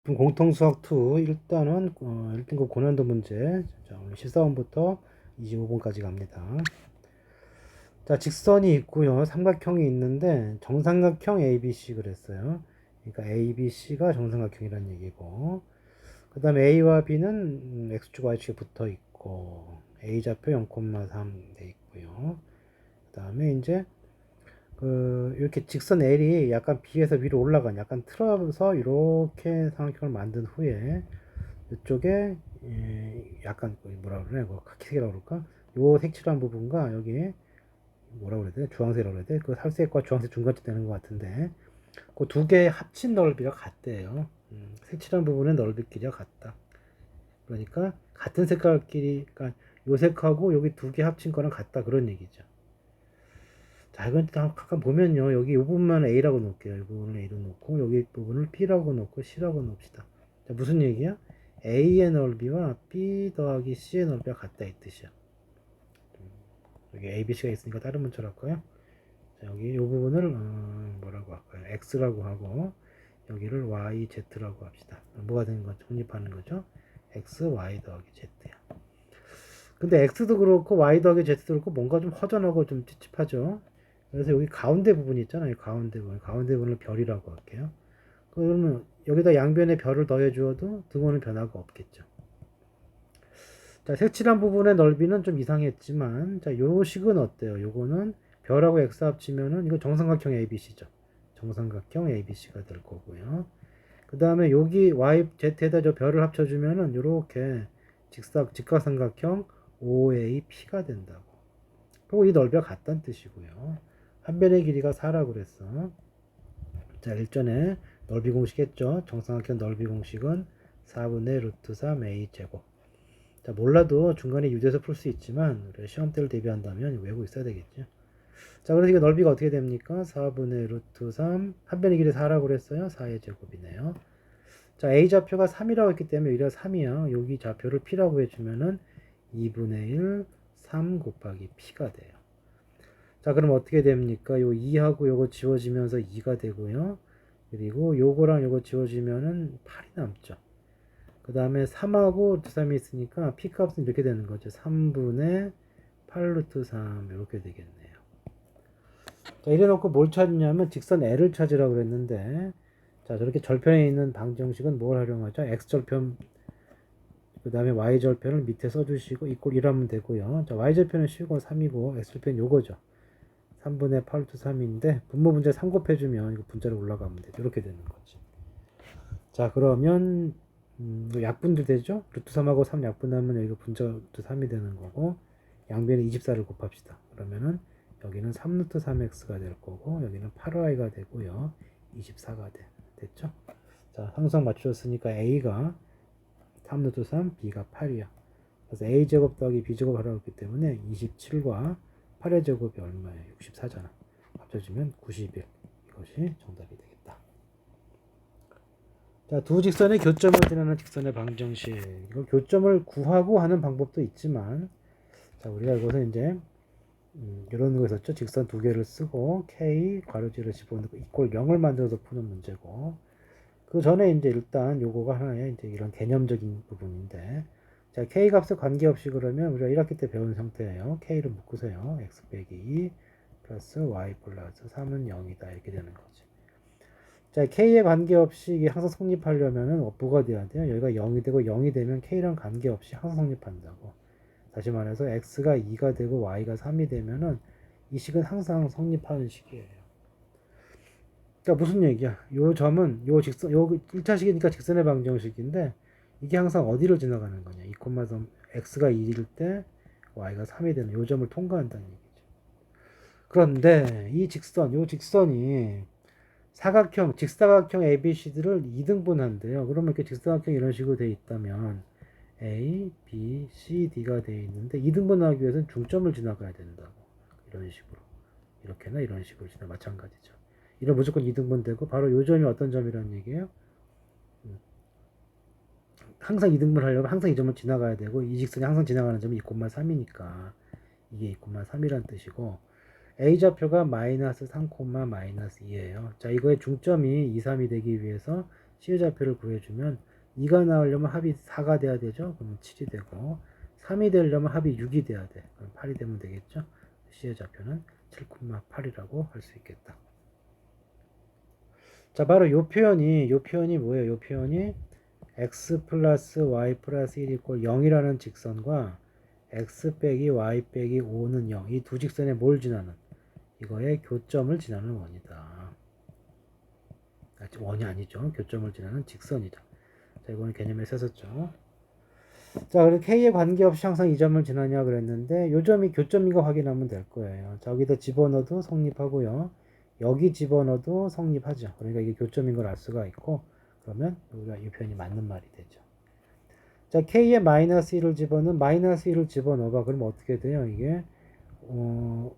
그럼 공통수학 2 일단은 1등급 고난도 문제. 자, 오늘 14번부터 25번까지 갑니다. 자, 직선이 있고요. 삼각형이 있는데 정삼각형 ABC 그랬어요. 그러니까 ABC가 정삼각형이라는 얘기고, 그 다음에 A와 B는 X축, Y축에 붙어 있고, A좌표 0,3 돼 있고요. 그 다음에 이제 이렇게 직선 L이 약간 B에서 위로 올라간 약간 틀어서 이렇게 삼각형을 만든 후에 이쪽에 약간 뭐라 그러냐, 카키색이라고 그럴까? 요 색칠한 부분과 여기 뭐라 그래야 돼? 주황색이라고 그래야 돼? 그 살색과 주황색 중간쯤 되는 것 같은데 그 두 개의 합친 넓이가 같대요. 색칠한 부분의 넓이끼리가 같다. 그러니까 같은 색깔끼리, 그러니까 요 색하고 여기 두 개 합친 거랑 같다 그런 얘기죠. 자, 이건 잠깐 보면요. 여기 이 부분만 A라고 놓을게요. 이 부분을 A로 놓고, 여기 부분을 B라고 놓고, C라고 놓읍시다. 자, 무슨 얘기야? A의 넓이와 B 더하기 C의 넓이가 같다 이 뜻이야. 여기 A, B, C가 있으니까 다른 문자로 할까요? 자, 여기 이 부분을 뭐라고 할까요? X라고 하고, 여기를 Y, Z라고 합시다. 뭐가 되는 거죠? 확립하는 거죠? X, Y 더하기 Z야. 근데 X도 그렇고, Y 더하기 Z도 그렇고, 뭔가 좀 허전하고 좀 찝찝하죠? 그래서 여기 가운데 부분이 있잖아요. 가운데 부분. 가운데 부분을 별이라고 할게요. 그러면 여기다 양변에 별을 더해 주어도 등호는 변화가 없겠죠. 자, 색칠한 부분의 넓이는 좀 이상했지만, 자, 요 식은 어때요? 요거는 별하고 x 합치면은 이거 정삼각형 ABC죠. 정삼각형 ABC가 될 거고요. 그 다음에 여기 y, z에다 저 별을 합쳐주면은 요렇게 직각삼각형 OAP가 된다고. 그리고 이 넓이가 같다는 뜻이고요. 한 변의 길이가 4라고 그랬어. 자, 일전에 넓이 공식 했죠. 정삼각형 넓이 공식은 4분의 루트 3 a 제곱. 자, 몰라도 중간에 유도해서 풀 수 있지만 시험 때를 대비한다면 외우고 있어야 되겠죠. 자, 그래서 이게 넓이가 어떻게 됩니까? 4분의 루트 3, 한 변의 길이 4라고 그랬어요. 4의 제곱이네요. 자, a 좌표가 3이라고 했기 때문에 여기가 3이야. 여기 좌표를 p라고 해주면은 2분의 1, 3 곱하기 p가 돼요. 자, 그럼 어떻게 됩니까? 요 2하고 요거 지워지면서 2가 되고요. 그리고 요거랑 요거 지워지면은 8이 남죠. 그 다음에 3하고 루트 3이 있으니까 p 값은 이렇게 되는 거죠. 3분의 8 루트 3 이렇게 되겠네요. 자, 이래 놓고 뭘 찾느냐면 직선 L을 찾으라고 그랬는데, 자, 저렇게 절편에 있는 방정식은 뭘 활용하죠? x절편 그 다음에 y절편을 밑에 써주시고 이꼴 1하면 되고요. 자, y절편은 쉬고 3이고 x절편 요거죠. 3분의 8 루트 3인데 분모 분자 3 곱해주면 이거 분자로 올라가면 돼. 이렇게 되는 거지. 자, 그러면 약분도 되죠? 루트 3하고 3 약분하면 여기가 분자 루트 3이 되는 거고, 양변에 24를 곱합시다. 그러면은 여기는 3 루트 3x가 될 거고, 여기는 8y가 되고요. 24가 됐죠? 자, 항상 맞추셨으니까 a가 3 루트 3, b가 8이야. 그래서 a제곱 더하기 b제곱 하라고 했기 때문에 27과 8의 제곱이 얼마예요? 64잖아. 합쳐지면 91. 이것이 정답이 되겠다. 자, 두 직선의 교점을 지나는 직선의 방정식. 이거 교점을 구하고 하는 방법도 있지만, 자, 우리가 이것은 이제 이런 거 있었죠. 직선 두 개를 쓰고 k 괄호지를 집어넣고 이꼴 0을 만들어서 푸는 문제고, 그 전에 이제 일단 요거가 하나의 이제 이런 개념적인 부분인데, 자, k 값에 관계없이 그러면 우리가 1학기 때 배운 상태예요. k를 묶으세요. x 빼기 2 플러스 y 플러스 3은 0이다 이렇게 되는 거지. 자, k에 관계없이 이게 항상 성립하려면은 뭐가 돼야 돼요? 여기가 0이 되고 0이 되면 k랑 관계없이 항상 성립한다고. 다시 말해서 x가 2가 되고 y가 3이 되면은 이 식은 항상 성립하는 식이에요. 그러니까 무슨 얘기야? 요 점은 요 직선, 요 1차식이니까 직선의 방정식인데 이게 항상 어디를 지나가는 거냐? 2,3 x가 2일 때 y가 3이 되는 요 점을 통과한다는 얘기죠. 그런데 이 직선, 요 직선이 사각형, 직사각형 ABC들을 2등분한대요. 그러면 이렇게 직사각형 이런 식으로 돼 있다면 A, B, C, D가 돼 있는데 2등분하기 위해서는 중점을 지나가야 된다고. 이런 식으로. 이렇게나 이런 식으로 지나 마찬가지죠. 이런 무조건 2등분 되고 바로 요 점이 어떤 점이라는 얘기예요? 항상 2등분 하려면 항상 이 점을 지나가야 되고 이 직선이 항상 지나가는 점이 2,3이니까 이게 2,3이란 뜻이고 A좌표가 마이너스 3, 마이너스 2예요. 자, 이거의 중점이 2, 3이 되기 위해서 C의 좌표를 구해주면 2가 나오려면 합이 4가 돼야 되죠. 그러면 7이 되고 3이 되려면 합이 6이 돼야 돼. 그럼 8이 되면 되겠죠. C의 좌표는 7,8이라고 할 수 있겠다. 자, 바로 요 표현이 뭐예요? 요 표현이 x 플러스 y 플러스 1 이꼴 0이라는 직선과 x 빼기 y 빼기 5는 0. 이 두 직선에 뭘 지나는? 이거의 교점을 지나는 원이다. 원이 아니죠. 교점을 지나는 직선이다. 자, 이거는 개념에 썼었죠. 자, 그리고 K에 관계없이 항상 이 점을 지나냐 그랬는데 요 점이 교점인 거 확인하면 될 거예요. 자, 여기다 집어넣어도 성립하고요. 여기 집어넣어도 성립하죠. 그러니까 이게 교점인 걸 알 수가 있고 그러면 우리가 이 표현이 맞는 말이 되죠. 자, K에 마이너스 1을 집어넣으면 마이너스 1을 집어넣어봐. 그러면 어떻게 돼요? 이게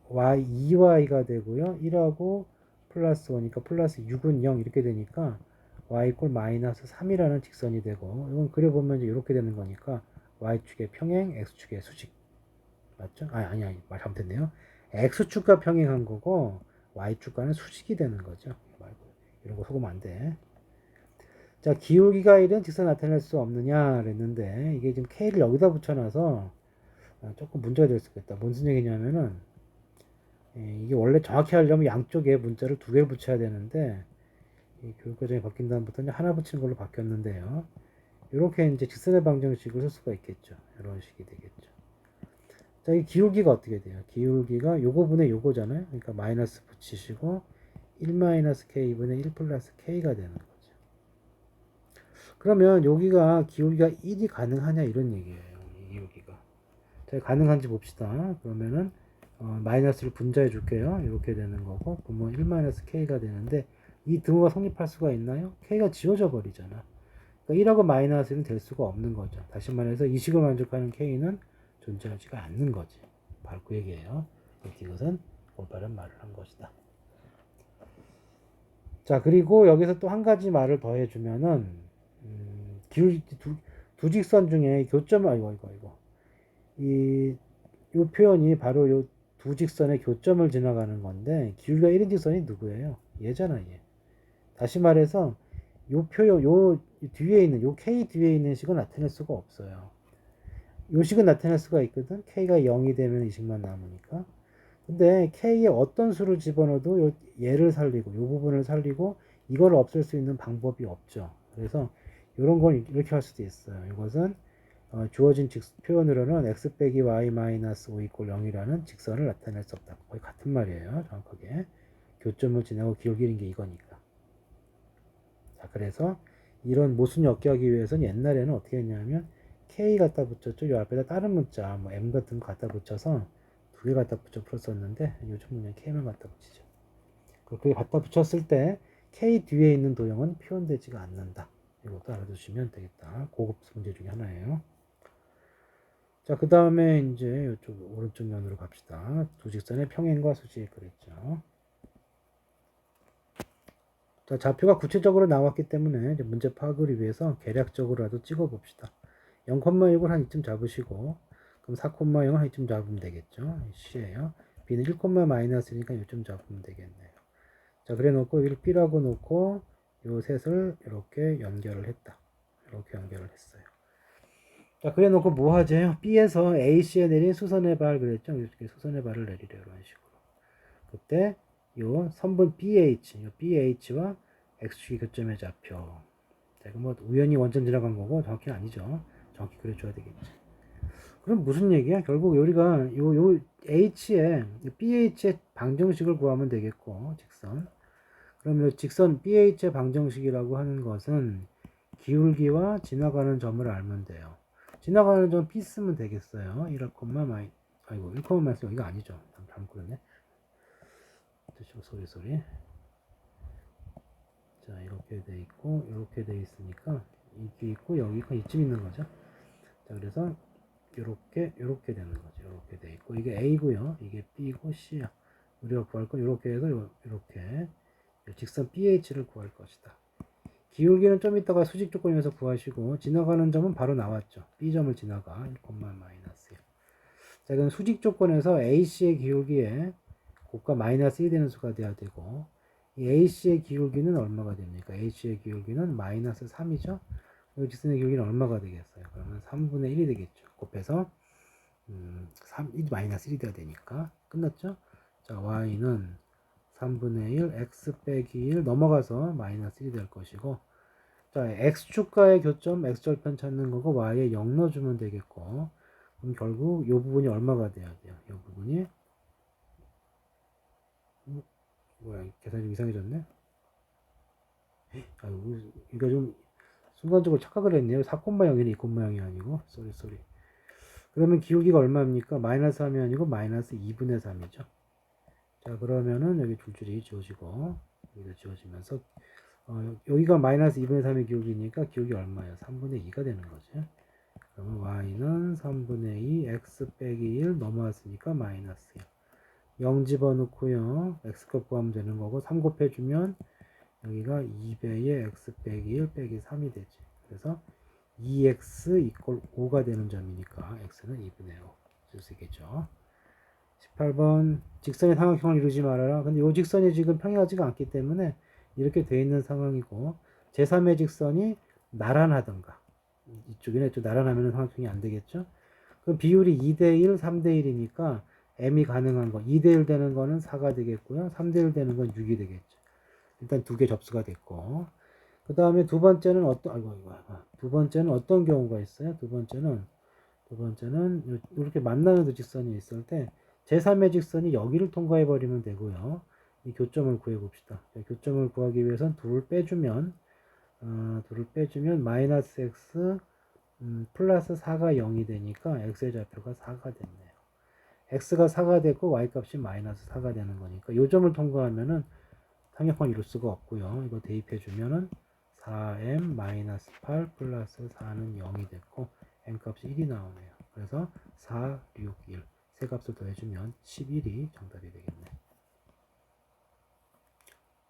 y 2y가 되고요. 1하고 플러스 5니까 플러스 6은 0 이렇게 되니까 y 이꼴 마이너스 3이라는 직선이 되고 이건 그려보면 이제 이렇게 되는 거니까 y축의 평행, x축의 수직 맞죠? 아니 말 잘못했네요. x축과 평행한 거고 y축과는 수직이 되는 거죠. 말고 이런 거 속으면 안 돼. 자, 기울기가 1은 직선 나타낼 수 없느냐 그랬는데 이게 지금 k를 여기다 붙여놔서 조금 문제가 될 수 있겠다. 무슨 얘기냐면은 이게 원래 정확히 하려면 양쪽에 문자를 두 개를 붙여야 되는데 이 교육과정이 바뀐 다음부터 하나 붙이는 걸로 바뀌었는데요. 이렇게 이제 직선의 방정식을 쓸 수가 있겠죠. 이런 식이 되겠죠. 자, 이 기울기가 어떻게 돼요? 기울기가 요거 분의 요거잖아요. 그러니까 마이너스 붙이시고 1 마이너스 k분의 1 플러스 k가 되는 거죠. 그러면 여기가 기울기가 1이 가능하냐 이런 얘기예요. 이 기울기가. 자, 가능한지 봅시다. 그러면은 마이너스를 분자해 줄게요. 이렇게 되는 거고 그러면 1 마이너스 k가 되는데 이 등호가 성립할 수가 있나요? k가 지워져 버리잖아. 그러니까 1하고 마이너스는 될 수가 없는 거죠. 다시 말해서 이 식을 만족하는 k는 존재하지가 않는 거지. 바로 그 얘기예요. 이것은 올바른 말을 한 것이다. 자, 그리고 여기서 또 한 가지 말을 더 해주면은 두 직선 중에 교점을 이 표현이 바로 요 두 직선의 교점을 지나가는 건데 기울기가 1인 직선이 누구예요? 얘잖아, 얘. 다시 말해서 요 표현 요 뒤에 있는 요 k 뒤에 있는 식은 나타낼 수가 없어요. 요 식은 나타낼 수가 있거든. k가 0이 되면 이 식만 남으니까. 근데 k에 어떤 수를 집어넣어도 요 얘를 살리고 요 부분을 살리고 이걸 없앨 수 있는 방법이 없죠. 그래서 이런 건 이렇게 할 수도 있어요. 이것은 주어진 표현으로는 x 빼기 y 마이너스 5 이꼴 0이라는 직선을 나타낼 수 없다. 거의 같은 말이에요. 정확하게. 교점을 지나고 기울기는 게 이거니까. 자, 그래서 이런 모순이 없게 하기 위해서는 옛날에는 어떻게 했냐면 k 갖다 붙였죠. 요 앞에다 다른 문자 뭐 m 같은 거 갖다 붙여서 두 개 갖다 붙여 풀었었는데 요즘은 그냥 k만 갖다 붙이죠. 그렇게 갖다 붙였을 때 k 뒤에 있는 도형은 표현되지가 않는다. 이것도 알아두시면 되겠다. 고급 문제 중에 하나예요. 자, 그 다음에 이제 이쪽 오른쪽 면으로 갑시다. 두 직선의 평행과 수직 그랬죠. 자, 좌표가 구체적으로 나왔기 때문에 이제 문제 파악을 위해서 계략적으로라도 찍어 봅시다. 0,6을 한 이쯤 잡으시고 그럼 4,0을 한 이쯤 잡으면 되겠죠. C예요. B는 1, 마이너스니까 이쯤 잡으면 되겠네요. 자, 그래 놓고 여기를 B라고 놓고 요 셋을 이렇게 연결을 했다. 이렇게 연결을 했어요. 자, 그래 놓고 뭐 하죠? B에서 AC에 내린 수선의 발 그랬죠? 이렇게 수선의 발을 내리려 이런 식으로. 그때 요 선분 BH, 요 BH와 X축이 교점의 좌표. 자, 이거 뭐 우연히 원점 지나간 거고 정확히는 아니죠. 정확히 그려줘야 되겠지. 그럼 무슨 얘기야? 결국 우리가 요 H에 BH의 방정식을 구하면 되겠고 직선. 그럼 요 직선 BH의 방정식이라고 하는 것은 기울기와 지나가는 점을 알면 돼요. 지나가는 점 P 쓰면 되겠어요. 1, 아이고 1, 마이너스 여기가 아니죠. 잘못 그렸네. 소리. 자, 이렇게 돼 있고 이렇게 돼 있으니까 이게 있고 여기가 이쯤 있는 거죠. 자, 그래서 이렇게 되는 거죠. 이렇게 돼 있고 이게 A고요. 이게 B고 C야. 우리가 구할 건 이렇게 해서 이렇게 직선 BH를 구할 것이다. 기울기는 좀 이따가 수직 조건에서 구하시고 지나가는 점은 바로 나왔죠. B점을 지나가 1, 마이너스 1. 자, 그럼 수직 조건에서 AC의 기울기에 곱과 마이너스 1 되는 수가 돼야 되고 이 AC의 기울기는 얼마가 됩니까? AC의 기울기는 마이너스 3이죠. 이 직선의 기울기는 얼마가 되겠어요? 그러면 3분의 1이 되겠죠. 곱해서 1 마이너스 1이 돼야 되니까 끝났죠? 자, y는 3분의 1 x 빼기 1 넘어가서 마이너스 1이 될 것이고, 자, x축과의 교점 x절편 찾는 거고 y에 0 넣어주면 되겠고, 그럼 결국 이 부분이 얼마가 돼야 돼요? 이 부분이 뭐야, 계산이 좀 이상해졌네. 아이고, 이거 좀 순간적으로 착각을 했네요. 4,0이네 2,0이 아니고. 쏘리. 그러면 기울기가 얼마입니까? 마이너스 3이 아니고 마이너스 2분의 3이죠. 자, 그러면은 여기 줄줄이 지워지고, 여기도 지워지면서, 여기가 마이너스 2분의 3의 기울기니까 기울기 얼마예요? 3분의 2가 되는 거죠. 그러면 y는 3분의 2 x 빼기 1 넘어왔으니까 마이너스 0 집어넣고요. x값 구하면 되는 거고, 3 곱해주면 여기가 2배의 x 빼기 1 빼기 3이 되지. 그래서 2x 이퀄 5가 되는 점이니까 x는 2분의 5 쓸 수 있겠죠. 18번 직선의 삼각형을 이루지 말아라. 근데 이 직선이 지금 평행하지가 않기 때문에 이렇게 돼 있는 상황이고, 제3의 직선이 나란하던가, 이쪽이나 이쪽 나란하면 삼각형이 안 되겠죠. 그럼 비율이 2대1 3대1이니까 m이 가능한 거 2대1 되는 거는 4가 되겠고요, 3대1 되는 건 6이 되겠죠. 일단 두 개 접수가 됐고, 그 다음에 두 번째는 두 번째는 어떤 경우가 있어요? 두 번째는 이렇게 만나는 두 직선이 있을 때 제3의 직선이 여기를 통과해 버리면 되고요. 이 교점을 구해 봅시다. 교점을 구하기 위해선 둘을 빼주면 마이너스 x 플러스 4가 0이 되니까 x의 좌표가 4가 됐네요. x가 4가 됐고 y 값이 마이너스 4가 되는 거니까 이 점을 통과하면은 삼각형을 이룰 수가 없고요. 이거 대입해 주면은 4m-8 플러스 4는 0이 됐고 m 값이 1이 나오네요. 그래서 4, 6, 1 세 값을 더해주면 11이 정답이 되겠네.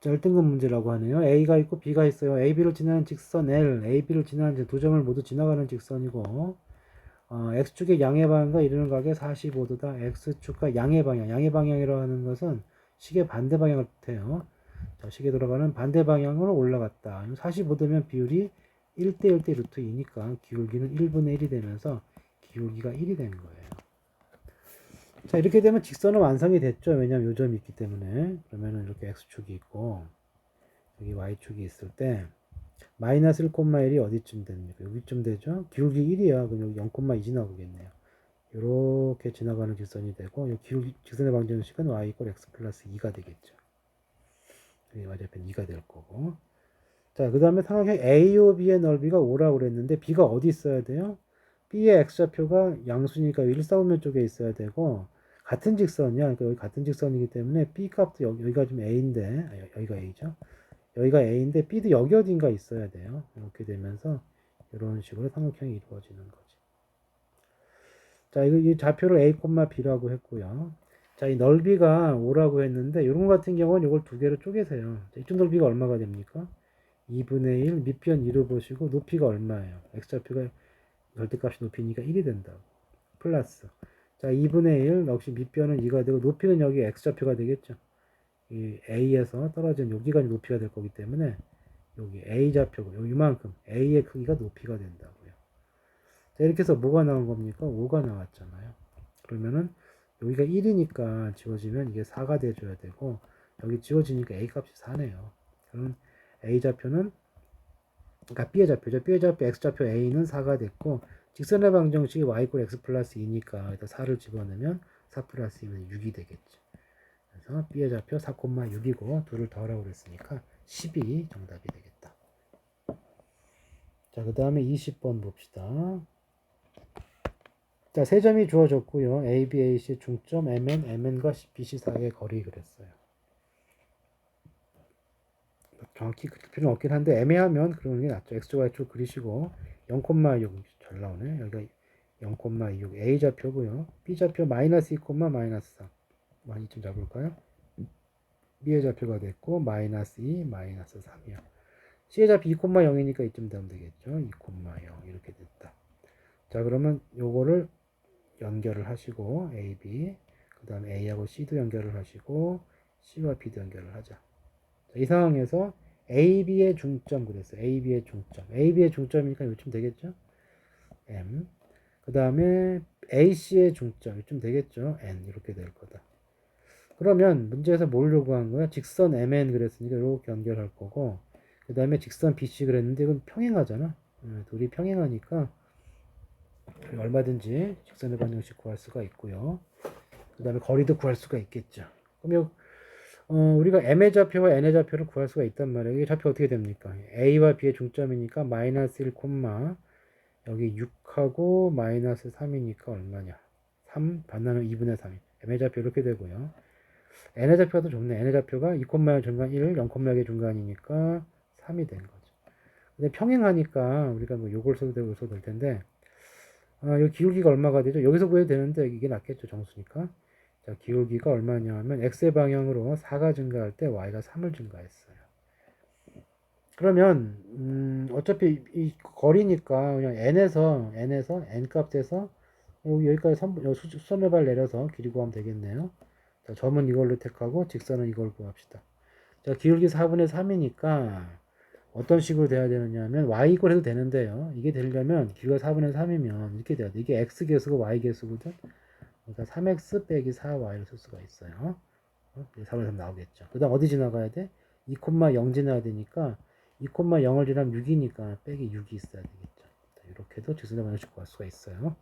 자, 1등급 문제라고 하네요. A가 있고 B가 있어요. AB를 지나는 직선 L, AB를 지나는 두 점을 모두 지나가는 직선이고, X축의 양의 방향과 이르는 각의 45도다. X축과 양의 방향이라고 하는 것은 시계 반대 방향을 뜻해요. 자, 시계 돌아가는 반대 방향으로 올라갔다. 45도면 비율이 1대 1대 루트 2니까 기울기는 1분의 1이 되면서 기울기가 1이 된 거예요. 자, 이렇게 되면 직선은 완성이 됐죠. 왜냐면 요점이 있기 때문에. 그러면은 이렇게 X축이 있고, 여기 Y축이 있을 때, 마이너스 1,1이 어디쯤 됩니까? 여기쯤 되죠? 기울기 1이야. 그럼 여기 0,2 지나가겠네요. 이렇게 지나가는 직선이 되고, 이 기울기, 직선의 방정식은 Y 이퀄 X 플러스 2가 되겠죠. 여기 맞아편 2가 될 거고. 자, 그 다음에 삼각형 AO B의 넓이가 5라고 그랬는데, B가 어디 있어야 돼요? B의 X좌표가 양수니까 일사분면 쪽에 있어야 되고, 같은 직선이야. 그러니까 여기 같은 직선이기 때문에 B 값도 여기가 좀 A인데, 여기가 A죠. 여기가 A인데 B도 여기 어딘가 있어야 돼요. 이렇게 되면서 이런 식으로 삼각형이 이루어지는 거지. 자, 이 좌표를 A, B라고 했고요. 자, 이 넓이가 5라고 했는데 이런 거 같은 경우는 이걸 두 개로 쪼개세요. 자, 이쪽 넓이가 얼마가 됩니까? 2분의 1 밑변 2로 보시고 높이가 얼마예요? x좌표가 절대값이 높이니까 1이 된다고. 플러스. 자, 2분의 1 역시 밑변은 2가 되고 높이는 여기 x좌표가 되겠죠. 이 A에서 떨어진 여기가 높이가 될 거기 때문에 여기 A좌표고 여기 이만큼 A의 크기가 높이가 된다고요. 자, 이렇게 해서 뭐가 나온 겁니까? 5가 나왔잖아요. 그러면은 여기가 1이니까 지워지면 이게 4가 돼줘야 되고 여기 지워지니까 A 값이 4네요. 그럼 A좌표는 그러니까 B의 좌표죠. B의 좌표 X좌표 A는 4가 됐고 직선의 방정식이 Y = X 플러스 2니까 일단 4를 집어넣으면 4 플러스 2는 6이 되겠죠. 그래서 B의 좌표 4,6이고 둘을 더하라고 그랬으니까 12 정답이 되겠다. 자, 그 다음에 20번 봅시다. 자, 세 점이 주어졌고요. A, B, A, C 중점 MN, MN과 BC 사이의 거리 그랬어요. 정확히 그릴 필요는 없긴 한데 애매하면 그러는 게 낫죠. X축, Y축 그리시고 0,6 잘 나오네. 여기가 0,26 A좌표고요. B좌표 마이너스 2, 마이너스 3 2점 잡을까요? B의 좌표가 됐고 마이너스 2, 마이너스 3이요. C의 좌표 2,0이니까 이쯤 되면 되겠죠. 2,0 이렇게 됐다. 자, 그러면 요거를 연결을 하시고 A, B 그 다음에 A하고 C도 연결을 하시고 C와 B도 연결을 하자. 이 상황에서 AB의 중점 그랬어요. AB의 중점. AB의 중점이니까 요쯤 되겠죠? M. 그 다음에 AC의 중점. 요쯤 되겠죠? N. 이렇게 될 거다. 그러면 문제에서 뭘 요구한 거야? 직선 MN 그랬으니까 이렇게 연결할 거고, 그 다음에 직선 BC 그랬는데 이건 평행하잖아. 둘이 평행하니까 얼마든지 직선의 방정식 구할 수가 있고요. 그 다음에 거리도 구할 수가 있겠죠. 그럼 우리가 M의 좌표와 N의 좌표를 구할 수가 있단 말이에요. 이 좌표 어떻게 됩니까? A와 B의 중점이니까 마이너스 1, 여기 6하고 마이너스 3이니까 얼마냐? 3 반나누 2분의 3이. M의 좌표 이렇게 되고요. N의 좌표가 더 좋네. N의 좌표가 2의 중간 1, 0의 중간이니까 3이 된 거죠. 근데 평행하니까 우리가 뭐 요걸 써도 되고 써도 될 텐데, 여기 기울기가 얼마가 되죠? 여기서 구해도 되는데 이게 낫겠죠, 정수니까. 자, 기울기가 얼마냐 하면 x의 방향으로 4가 증가할 때 y가 3을 증가했어요. 그러면 어차피 이 거리니까 그냥 n에서 n 값에서 여기까지 수선의 내려서 길이 구하면 되겠네요. 자, 점은 이걸로 택하고 직선은 이걸 구합시다. 자, 기울기 4분의 3이니까 어떤 식으로 돼야 되느냐 하면 y 이걸 해도 되는데요. 이게 되려면 기울기가 4분의 3이면 이렇게 돼야 돼. 이게 x 개수고 y 개수거든. 그러니까 3x 빼기 4y를 쓸 수가 있어요. 4분의 3 나오겠죠. 그 다음 어디 지나가야 돼? 2,0 지나야 되니까 2,0을 지나면 6이니까 빼기 6이 있어야 되겠죠. 이렇게도 직선의 방정식 구할 수가 있어요.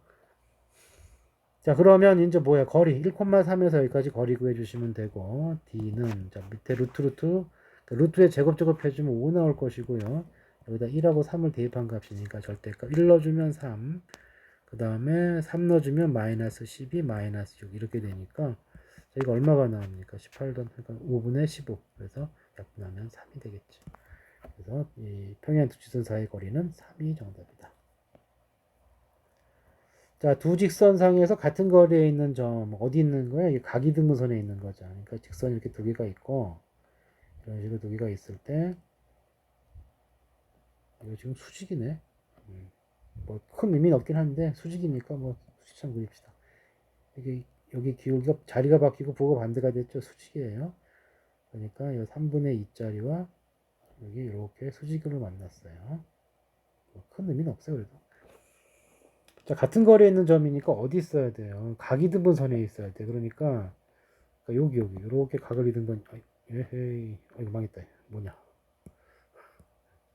자, 그러면 이제 뭐야? 거리 1,3에서 여기까지 거리 구해 주시면 되고, D는 자 밑에 루트에 제곱 해주면 5 나올 것이고요. 여기다 1하고 3을 대입한 값이니까 절대값 1 넣어주면 3, 그 다음에 3 넣어주면 마이너스 12, 마이너스 6 이렇게 되니까 저희가 얼마가 나옵니까? 18던 그러니까 5분의 15. 그래서 약분하면 3이 되겠죠. 그래서 이 평행 두 직선 사이의 거리는 3이 정답이다. 자, 두 직선 상에서 같은 거리에 있는 점 어디 있는 거야? 이 각이등분선에 있는 거죠. 그러니까 직선이 이렇게 두 개가 있고 이런 식으로 두 개가 있을 때 이거 지금 수직이네. 뭐 큰 의미는 없긴 한데 수직이니까 뭐 수직선 그립시다. 이게 여기 기울기가 자리가 바뀌고 부호가 반대가 됐죠. 수직이에요. 그러니까 이 3분의 2짜리와 여기 이렇게 수직으로 만났어요. 뭐큰 의미는 없어요. 그래도. 자, 같은 거리에 있는 점이니까 어디 있어야 돼요? 각이등분선에 있어야 돼. 그러니까 여기 이렇게 각을 이룬 건 에헤이 이거 망했다. 뭐냐?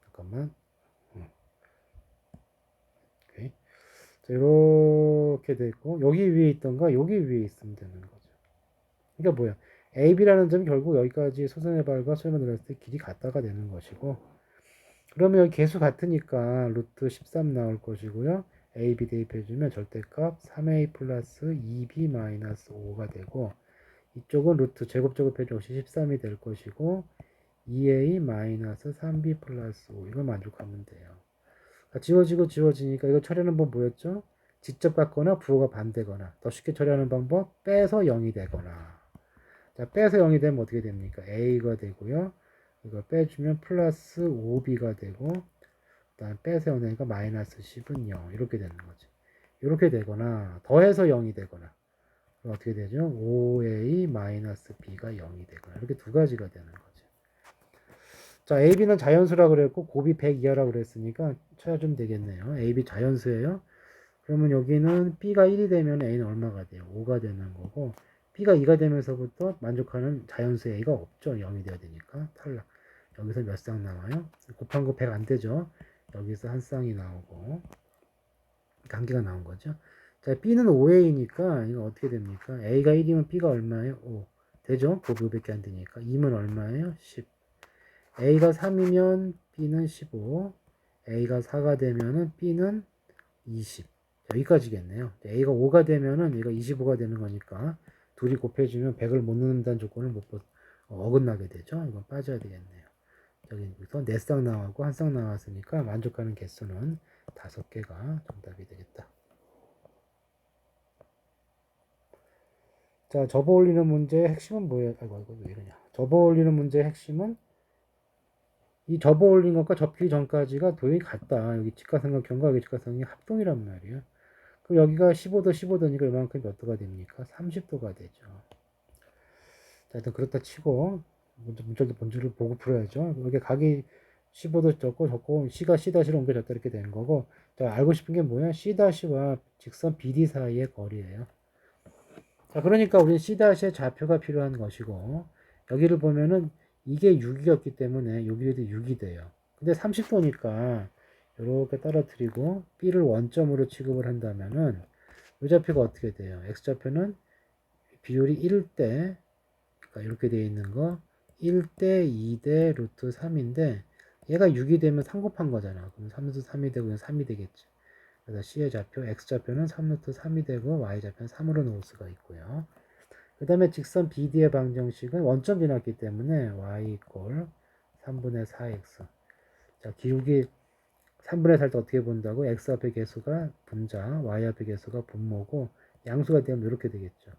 잠깐만. 오케이. 자, 이렇게 되고 여기 위에 있던가 여기 위에 있으면 되는 거죠. 그러니까 뭐야? AB라는 점이 결국 여기까지 소선의 발과 소연만 들었을 때 길이 같다가 되는 것이고 그러면 여기 개수 같으니까 루트 13 나올 것이고요. AB 대입해주면 절대값 3A 플러스 2B 마이너스 5가 되고 이쪽은 루트 제곱해줘 13이 될 것이고 2A 마이너스 3B 플러스 5 이걸 만족하면 돼요. 지워지니까 이거 처리하는 법 뭐였죠? 직접 갖거나 부호가 반대거나 더 쉽게 처리하는 방법 빼서 0이 되거나 자 빼서 0이 되면 어떻게 됩니까? A가 되고요. 이걸 빼주면 플러스 5B가 되고 그 다음 빼서 0 되니까 마이너스 10은 0 이렇게 되는 거죠. 이렇게 되거나 더해서 0이 되거나 어떻게 되죠? 5A 마이너스 B가 0이 되거나 이렇게 두 가지가 되는 거죠. 자, AB는 자연수라 그랬고 곱이 100 이하라 그랬으니까 찾아주면 되겠네요. AB 자연수예요. 그러면 여기는 B가 1이 되면 A는 얼마가 돼요? 5가 되는 거고 B가 2가 되면서부터 만족하는 자연수 A가 없죠. 0이 돼야 되니까 탈락. 여기서 몇 쌍 나와요? 곱한 거 100 안 되죠. 여기서 한 쌍이 나오고 한 개가 나온 거죠. 자, B는 5A니까 이거 어떻게 됩니까? A가 1이면 B가 얼마예요? 5. 되죠? 곱이 5밖에 안 되니까. 2면 얼마예요? 10. A가 3이면 B는 15. A가 4가 되면은 B는 20. 자, 여기까지겠네요. A가 5가 되면은 얘가 25가 되는 거니까 둘이 곱해주면 100을 못 넣는다는 조건을 어긋나게 되죠. 이건 빠져야 되겠네요. 여기서 4쌍 나왔고 1쌍 나왔으니까 만족하는 개수는 5개가 정답이 되겠다. 자, 접어 올리는 문제의 핵심은 뭐예요? 아이고, 왜 이러냐. 접어 올리는 문제의 핵심은 이 접어 올린 것과 접히기 전까지가 도형이 같다. 여기 직각삼각형과 여기 직각삼각형이 합동이란 말이에요. 그럼 여기가 15도, 15도니까 이만큼 몇 도가 됩니까? 30도가 되죠. 자, 일단 그렇다 치고 먼저 문자도 본질을 보고 풀어야죠. 이게 각이 15도 적고 C가 C-로 옮겨졌다 이렇게 되는 거고. 자, 알고 싶은 게 뭐야? C-와 직선 BD 사이의 거리예요. 자, 그러니까 우리 C-의 좌표가 필요한 것이고, 여기를 보면은 이게 6이었기 때문에 여기에도 6이 돼요. 근데 30도니까 이렇게 떨어뜨리고 B를 원점으로 취급을 한다면은 이 좌표가 어떻게 돼요? X좌표는 비율이 1대, 그러니까 이렇게 되어 있는 거 1대 2대 루트 3인데 얘가 6이 되면 3 곱한 거잖아. 그럼 3 루트 3이 되고 3이 되겠지. 그래서 C의 좌표, X좌표는 3 루트 3이 되고 Y좌표는 3으로 놓을 수가 있고요. 그 다음에 직선 BD의 방정식은 원점 지났기 때문에 y 이퀄 3분의 4x. 자, 기울기 3분의 4를 어떻게 본다고? x 앞의 개수가 분자, y 앞의 개수가 분모고 양수가 되면 이렇게 되겠죠.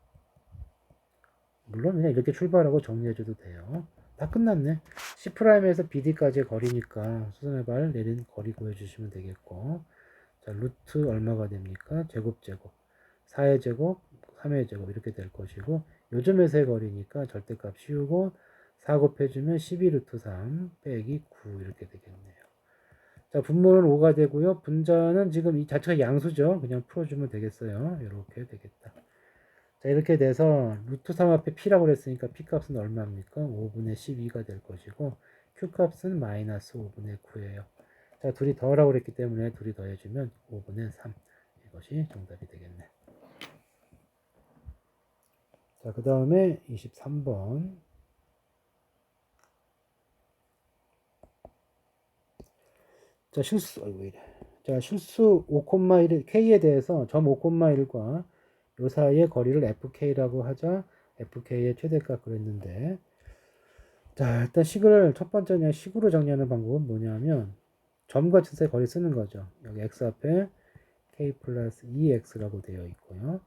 물론 그냥 이렇게 출발하고 정리해줘도 돼요. 다 끝났네. C'에서 BD까지의 거리니까 수선의 발 내린 거리 구해주시면 되겠고, 자, 루트 얼마가 됩니까? 제곱 4의 제곱 3의 제곱 이렇게 될 것이고, 요점에서의 거리니까 절대값 씌우고 4 곱해주면 12 루트 3 빼기 9 이렇게 되겠네요. 자, 분모는 5가 되고요. 분자는 지금 이 자체가 양수죠. 그냥 풀어주면 되겠어요. 이렇게 되겠다. 자, 이렇게 돼서 루트 3 앞에 P라고 그랬으니까 P 값은 얼마입니까? 5분의 12가 될 것이고, Q 값은 마이너스 5분의 9예요. 자, 둘이 더하라고 그랬기 때문에 둘이 더해주면 5분의 3. 이것이 정답이 되겠네. 자, 그 다음에 23번. 자, 실수, 왜 이래. 자, 실수 5,1, K에 대해서 점 5,1과 요 사이의 거리를 FK라고 하자. FK의 최대값 그랬는데. 자, 일단 식을, 첫 번째는 식으로 정리하는 방법은 뭐냐면, 점과 진수의 거리 쓰는 거죠. 여기 X 앞에 K 플러스 2X라고 되어 있고요.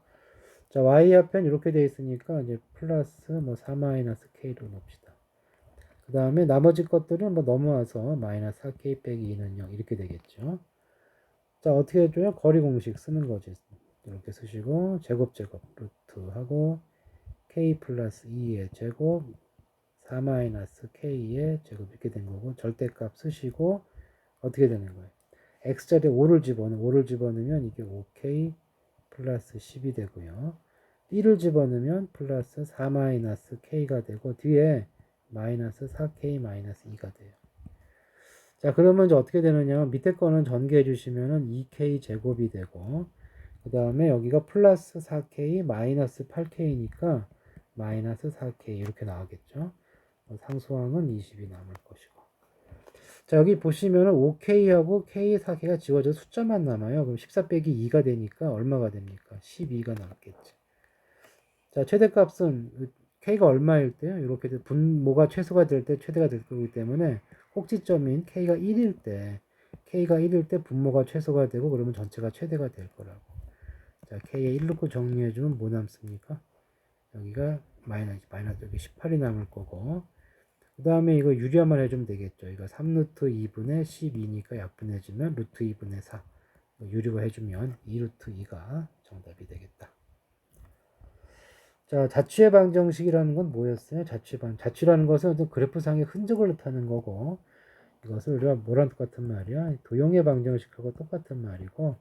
자, Y 앞엔 이렇게 되어 있으니까, 이제 플러스 뭐 4 마이너스 K로 놓읍시다. 그 다음에 나머지 것들은 뭐 넘어와서 마이너스 4K 빼기 2는 0 이렇게 되겠죠. 자, 어떻게 해줘요? 거리 공식 쓰는 거지. 이렇게 쓰시고 제곱 루트하고 K 플러스 2의 제곱 4 마이너스 K의 제곱 이렇게 된 거고 절대값 쓰시고 어떻게 되는 거예요? X자리에 5를 집어넣으면 이게 5K 플러스 10이 되고요. B를 집어넣으면 플러스 4 마이너스 K가 되고 뒤에 마이너스 4K 마이너스 2가 돼요. 자, 그러면 이제 어떻게 되느냐. 밑에 거는 전개해 주시면은 2K 제곱이 되고, 그 다음에 여기가 플러스 4K 마이너스 8K니까 마이너스 4K 이렇게 나오겠죠. 상수항은 20이 남을 것이고. 자, 여기 보시면은 5K하고 K 4K가 지워져서 숫자만 남아요. 그럼 14 빼기 2가 되니까 얼마가 됩니까? 12가 남겠지. 자, 최대값은 K가 얼마일 때요? 이렇게 분모가 최소가 될 때 최대가 될 거기 때문에 꼭지점인 K가 1일 때 분모가 최소가 되고 그러면 전체가 최대가 될 거라고. 자, K에 1 넣고 정리해주면 뭐 남습니까? 여기가 마이너스 여기 18이 남을 거고 그 다음에 이거 유리화만 해주면 되겠죠. 이거 3루트 2분의 12니까 약분해주면 루트 2분의 4 유리화 해주면 2루트 2가 정답이 되겠다. 자, 자취의 방정식이라는 건 뭐였어요? 자취라는 것은 어떤 그래프상의 흔적을 나타내는 거고, 이것을 우리가 뭐랑 똑같은 말이야? 도형의 방정식하고 똑같은 말이고,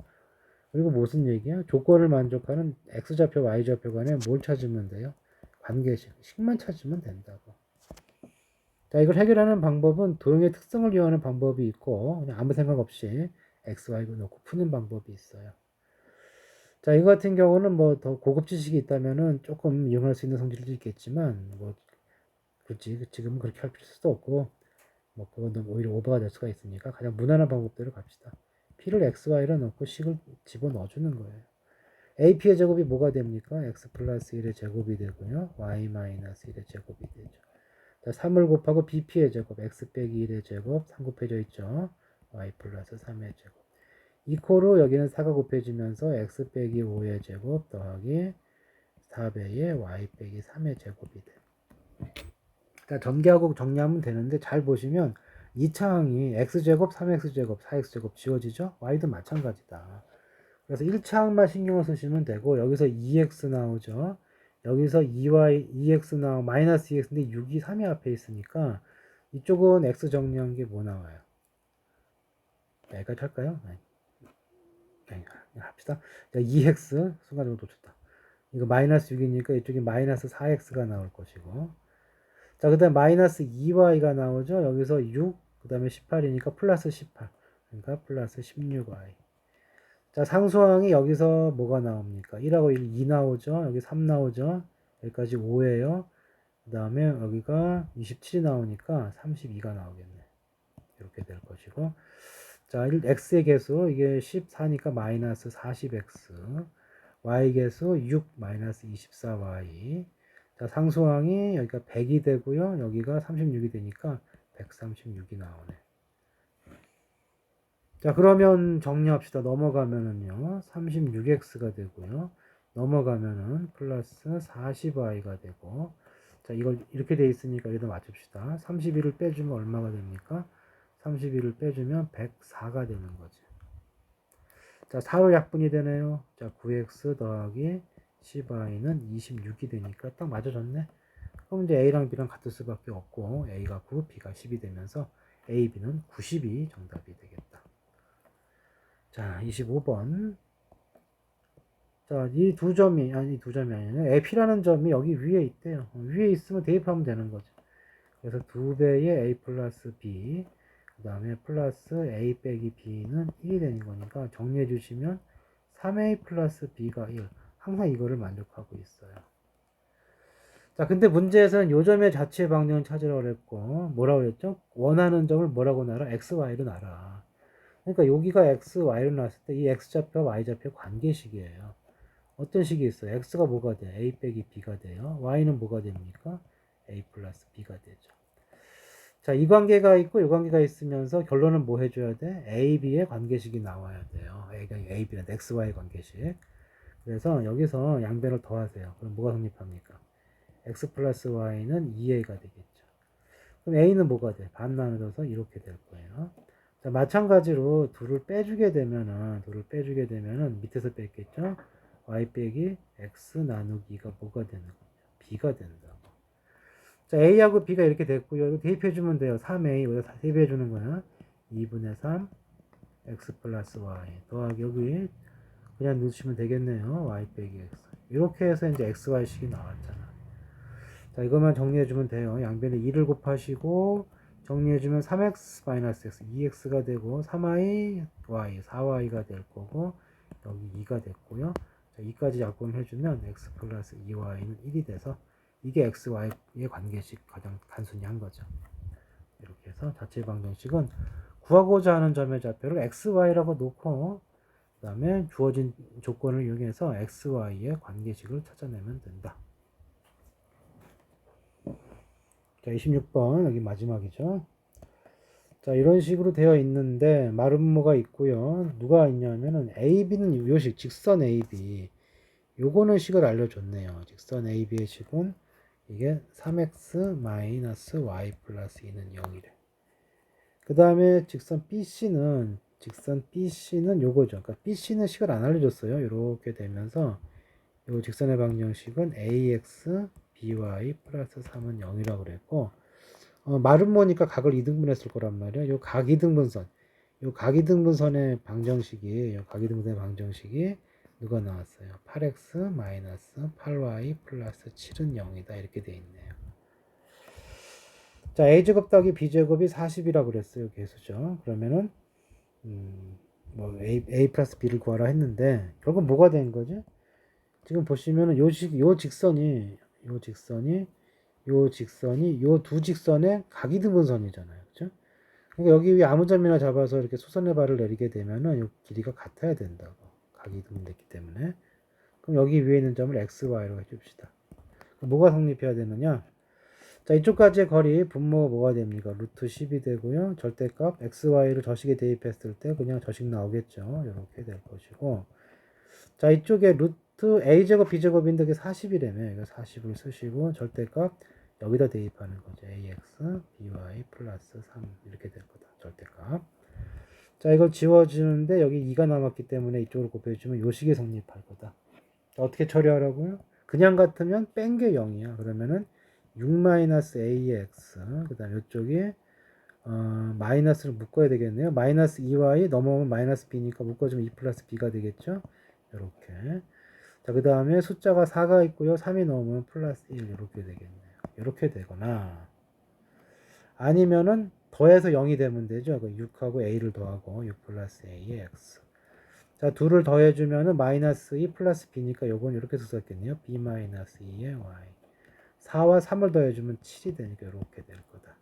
그리고 무슨 얘기야? 조건을 만족하는 X좌표, Y좌표 간에 뭘 찾으면 돼요? 관계식, 식만 찾으면 된다고. 자, 이걸 해결하는 방법은 도형의 특성을 이용하는 방법이 있고, 그냥 아무 생각 없이 X, Y 놓고 푸는 방법이 있어요. 자, 이거 같은 경우는 뭐 더 고급 지식이 있다면은 조금 이용할 수 있는 성질도 있겠지만, 뭐, 굳이 지금은 그렇게 할 필요도 없고, 뭐, 그건 오히려 오버가 될 수가 있으니까 가장 무난한 방법대로 갑시다. P를 X, Y로 넣고 식을 집어 넣어주는 거예요. AP의 제곱이 뭐가 됩니까? X 플러스 1의 제곱이 되고요. Y 마이너스 1의 제곱이 되죠. 자, 3을 곱하고 BP의 제곱, X 빼기 1의 제곱, 3 곱해져 있죠. Y 플러스 3의 제곱. 이코로 여기는 4가 곱해지면서 x 빼기 5의 제곱 더하기 4배의 y 빼기 3의 제곱이 돼. 그러니까 전개하고 정리하면 되는데 잘 보시면 2차항이 x제곱, 3x제곱, 4x제곱 지워지죠? y도 마찬가지다. 그래서 1차항만 신경을 쓰시면 되고 여기서 2x 나오죠? 여기서 2y, 2x 나와 마이너스 2x인데 6이 3이 앞에 있으니까 이쪽은 x 정리한 게 뭐 나와요? 여기까지 할까요? 네, 합시다. 자, 2x 순간적으로 놓쳤다. 이거 마이너스 6이니까 이쪽이 마이너스 4x가 나올 것이고, 자, 그 다음 마이너스 2y가 나오죠. 여기서 6, 그 다음에 18이니까 플러스 18. 그러니까 플러스 16y. 자, 상수항이 여기서 뭐가 나옵니까? 1하고 1, 2 나오죠. 여기 3 나오죠. 여기까지 5예요. 그 다음에 여기가 27이 나오니까 32가 나오겠네. 이렇게 될 것이고. 자, x의 개수, 이게 14니까 마이너스 40x. y 개수 6 마이너스 24y. 자, 상수항이 여기가 100이 되고요. 여기가 36이 되니까 136이 나오네. 자, 그러면 정리합시다. 넘어가면은요. 36x가 되고요. 넘어가면은 플러스 40y가 되고. 자, 이걸 이렇게 돼 있으니까 여기다 맞춥시다. 31을 빼주면 얼마가 됩니까? 31을 빼주면 104가 되는 거죠. 자, 4로 약분이 되네요. 자, 9x 더하기 10y는 26이 되니까 딱 맞아졌네. 그럼 이제 A랑 B랑 같을 수밖에 없고 A가 9, B가 10이 되면서 A, B는 90이 정답이 되겠다. 자, 25번. 자, 이 두 점이, 아니, 두 점이 아니라 F라는 점이 여기 위에 있대요. 위에 있으면 대입하면 되는 거죠. 그래서 2배의 A 플러스 B, 그 다음에 플러스 A 빼기 B는 1이 되는 거니까 정리해 주시면 3A 플러스 B가 1. 항상 이거를 만족하고 있어요. 자, 근데 문제에서는 요 점의 자체 방정을 찾으라고 그랬고, 뭐라고 그랬죠? 원하는 점을 뭐라고 놔라? X, Y로 놔라. 그러니까 여기가 X, Y로 놨을 때 이 X좌표, Y좌표 관계식이에요. 어떤 식이 있어요? X가 뭐가 돼요? A 빼기 B가 돼요. Y는 뭐가 됩니까? A 플러스 B가 되죠. 자, 이 관계가 있고 이 관계가 있으면서 결론은 뭐 해줘야 돼? A, B의 관계식이 나와야 돼요. A, B는 X, Y 관계식. 그래서 여기서 양변을 더하세요. 그럼 뭐가 성립합니까? X 플러스 Y는 2A가 되겠죠. 그럼 A는 뭐가 돼? 반 나눠져서 이렇게 될 거예요. 자, 마찬가지로 둘을 빼주게 되면은 밑에서 뺐겠죠? Y 빼기 X 나누기가 뭐가 되는 거냐? B가 된다고. 자, A하고 B가 이렇게 됐고요. 이거 대입해주면 돼요. 3A, 여기다 대입해주는 거야. 2분의 3, X 플러스 Y. 더하기 여기 그냥 넣으시면 되겠네요. Y 빼기 X. 이렇게 해서 이제 XY식이 나왔잖아. 자, 이것만 정리해주면 돼요. 양변에 2를 곱하시고, 정리해주면 3x 마이너스 x, 2x가 되고, 3y, y, 4y가 될 거고, 여기 2가 됐고요. 자, 2까지 약분해주면 x 플러스 2y는 1이 돼서, 이게 x, y의 관계식 가장 단순히 한 거죠. 이렇게 해서 자체 방정식은 구하고자 하는 점의 좌표를 x, y라고 놓고, 그 다음에 주어진 조건을 이용해서 x, y의 관계식을 찾아내면 된다. 자, 26번 여기 마지막이죠. 자, 이런 식으로 되어 있는데 마름모가 있고요. 누가 있냐면은 AB는 요식 직선 AB. 요거는 식을 알려줬네요. 직선 AB의 식은 이게 3x 마이너스 y 플러스 2는 0이래. 그 다음에 직선 BC는 요거죠. 그러니까 BC는 식을 안 알려줬어요. 이렇게 되면서 요 직선의 방정식은 AX BY 플러스 3은 0이라고 그랬고, 마름모니까 각을 이등분했을 거란 말이야. 요 각이등분선의 방정식이, 누가 나왔어요? 8x 마이너스 8y 플러스 7은 0이다. 이렇게 돼 있네요. 자, a제곱 더하기 b제곱이 40이라고 그랬어요. 개수죠. 그러면은, 뭐, a 플러스 b를 구하라 했는데, 결국 뭐가 된 거지? 지금 보시면은 요 직선이 요 두 직선의 각이등분선이잖아요. 그죠? 그러니까 여기 위에 아무 점이나 잡아서 이렇게 수선의 발을 내리게 되면은 요 길이가 같아야 된다고. 각이등분됐기 때문에. 그럼 여기 위에 있는 점을 x, y로 해줍시다. 뭐가 성립해야 되느냐? 자, 이쪽까지의 거리 분모가 뭐가 됩니까? 루트 10이 되고요. 절대값 x, y를 저식에 대입했을 때 그냥 저식 나오겠죠. 이렇게 될 것이고. 자, 이쪽에 루트 a제곱 b제곱인데 그게 40이라며. 이거 40을 쓰시고 절대값 여기다 대입하는 거죠. ax, by 플러스 3 이렇게 될 거다. 절대값. 자, 이걸 지워주는데 여기 2가 남았기 때문에 이쪽으로 곱해주면 요식이 성립할 거다. 자, 어떻게 처리하라고요? 그냥 같으면 뺀 게 0이야. 그러면은 6-ax 그 다음 이쪽이 마이너스를 묶어야 되겠네요. 마이너스 2y 넘어오면 마이너스 b니까 묶어주면 2 플러스 b가 되겠죠. 이렇게. 자, 그 다음에 숫자가 4가 있고요. 3이 넘으면 플러스 1 이렇게 되겠네요. 이렇게 되거나 아니면은 더해서 0이 되면 되죠. 그 6하고 a를 더하고 6 플러스 a의 x. 자, 둘을 더해주면은 마이너스 2 플러스 b니까 요건 이렇게 썼겠네요. b 마이너스 2의 y. 4와 3을 더해주면 7이 되니까 이렇게 될 거다.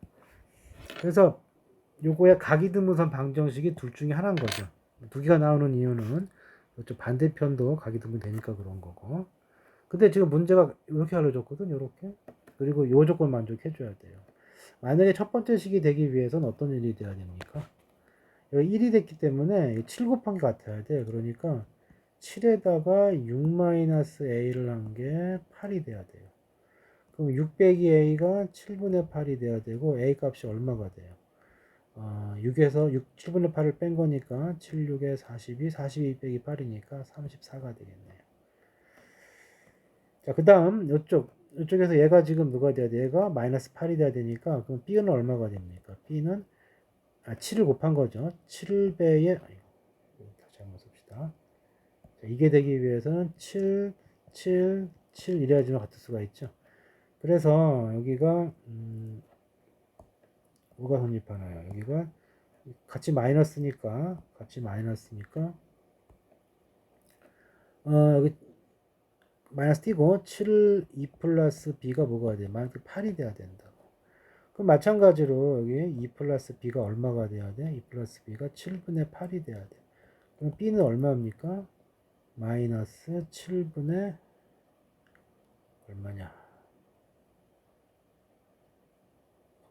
그래서 요거의 가기드문선 방정식이 둘 중에 하나인 거죠. 두 개가 나오는 이유는 이쪽 반대편도 가기드문 되니까 그런 거고. 근데 지금 문제가 이렇게 알려줬거든, 이렇게. 그리고 요 조건 만족해줘야 돼요. 만약에 첫 번째 식이 되기 위해서는 어떤 일이 돼야 됩니까? 여기 1이 됐기 때문에 7 곱한 게 같아야 돼. 그러니까 7에다가 6-a를 한 게 8이 돼야 돼요. 그럼 6 빼기 a가 7분의 8이 돼야 되고 a 값이 얼마가 돼요? 6에서 7분의 8을 뺀 거니까 7, 6에 42, 42 빼기 8이니까 34가 되겠네요. 자, 그 다음 이쪽에서 얘가 지금 누가 돼야 돼? 얘가 마이너스 8이 돼야 되니까 그럼 b는 얼마가 됩니까? b는 7을 곱한 거죠. 7배의 다시 한번 씁시다. 자, 이게 되기 위해서는 7, 7, 7 이래야지만 같을 수가 있죠. 그래서 여기가 뭐가 성립하나요? 여기가 같이 마이너스니까 여기 마이너스 띄고 7, 2 플러스 b가 뭐가 돼? 마이너스 8이 돼야 된다고. 그럼 마찬가지로 여기 2 플러스 b가 얼마가 돼야 돼? 2 플러스 b가 7분의 8이 돼야 돼. 그럼 b는 얼마입니까? 마이너스 7분의 얼마냐?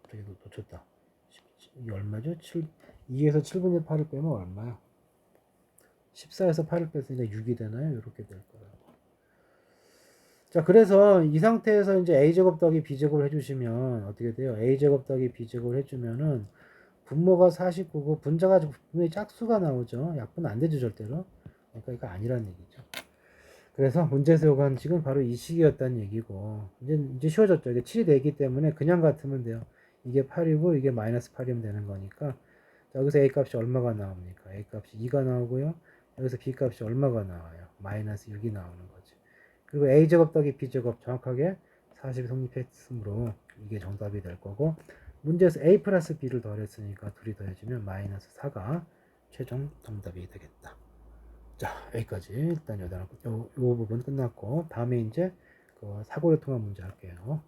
갑자기 놓쳤다. 이게 얼마죠? 2에서 7분의 8을 빼면 얼마야? 14에서 8을 뺐으니까 6이 되나요? 이렇게 될 거예요. 자, 그래서 이 상태에서 이제 a제곱 더하기 b제곱을 해주시면 어떻게 돼요? a제곱 더하기 b제곱을 해주면은 분모가 49고 분자가 분명히 짝수가 나오죠. 약분 안 되죠, 절대로. 그러니까 이거 아니란 얘기죠. 그래서 문제에서 요구한 식은 바로 이 식이었다는 얘기고 이제 쉬워졌죠. 이게 7이 되기 때문에 그냥 같으면 돼요. 이게 8이고 이게 마이너스 8이면 되는 거니까 자, 여기서 a 값이 얼마가 나옵니까? a 값이 2가 나오고요. 여기서 b 값이 얼마가 나와요? 마이너스 6이 나오는 거지. 그리고 a제곱 더하기 b제곱 정확하게 40이 성립했으므로 이게 정답이 될 거고 문제에서 a 플러스 b를 더했으니까 둘이 더해지면 마이너스 4가 최종 정답이 되겠다. 자, 여기까지 일단 요 부분 끝났고 다음에 이제 그 사고를 통한 문제 할게요.